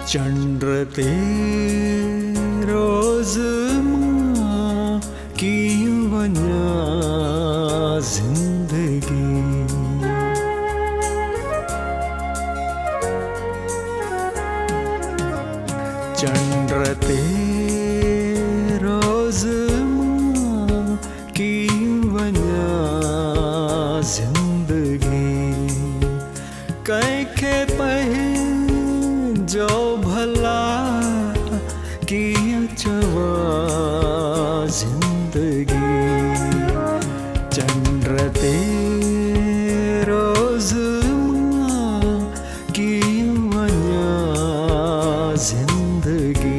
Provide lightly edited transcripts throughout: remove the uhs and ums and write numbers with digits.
चंद्र ते रोज मां की वन्या जिंदगी। चंद्र ते रोज मां की वन्या जिंदगी। कैखे पहे जो भला की चवा जिंदगी। चंद्र ते रोज मां की वन्या जिंदगी।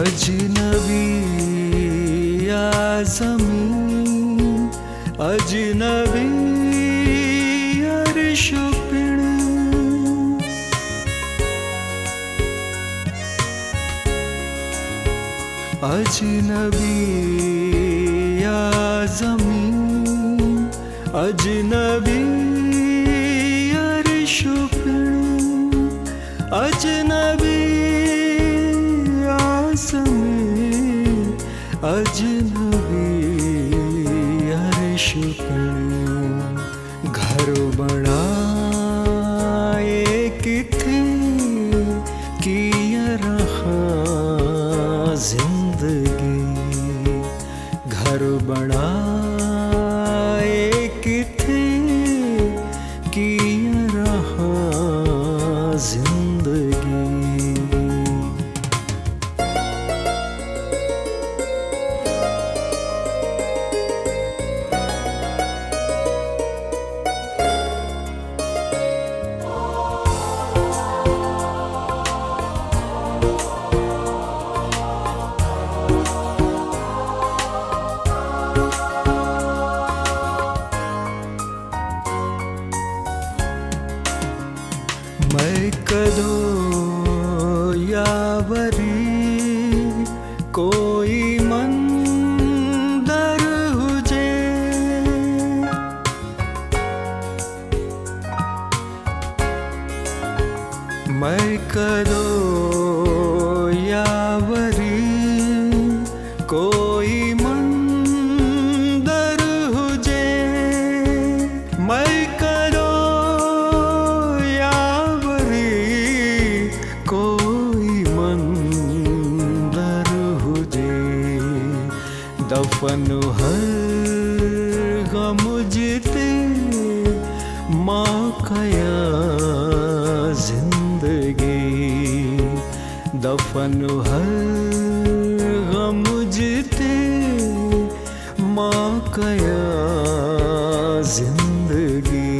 अजनबी या ज़मीन, अजनबी अर्श पिण। अजनबी या ज़मीन, अजनबी अर्श पिण। अजनबी अजनबी अर्श पिण। घर बनाए किथे किया रहा जिंदगी। घर बनाए किथे किया रहा जिंदगी। मैं कदो यावरी कोई मंदर हुजे। मैं कदो यावरी कोई मंदर हुजे। मैं कदो कोई मंदर हुजे। दफन हर गम जिते मां कया जिंदगी। दफन हर गम जिते मां कया जिंदगी।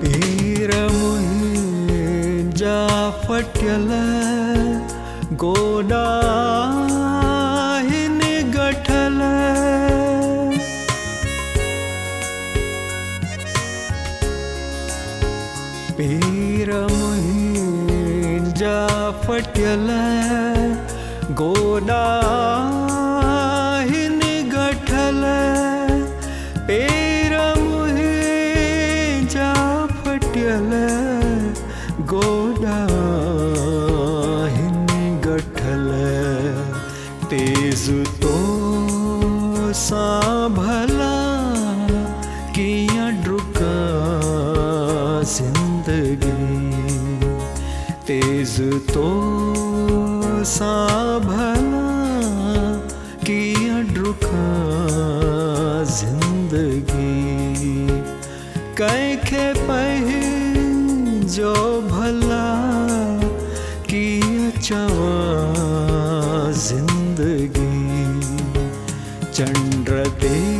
पीर मुंहिंजा फटियल गोॾा हिन गठल। पीर मुंहिंजा फटियल गोॾा हिन गठल। पीर मुंहिंजा फटियल गोॾा हिन गठल। तेज़ तो सां भला कियां डुका जिंदगी। तेज़ तो सां भला कियां डुका चंद्र ते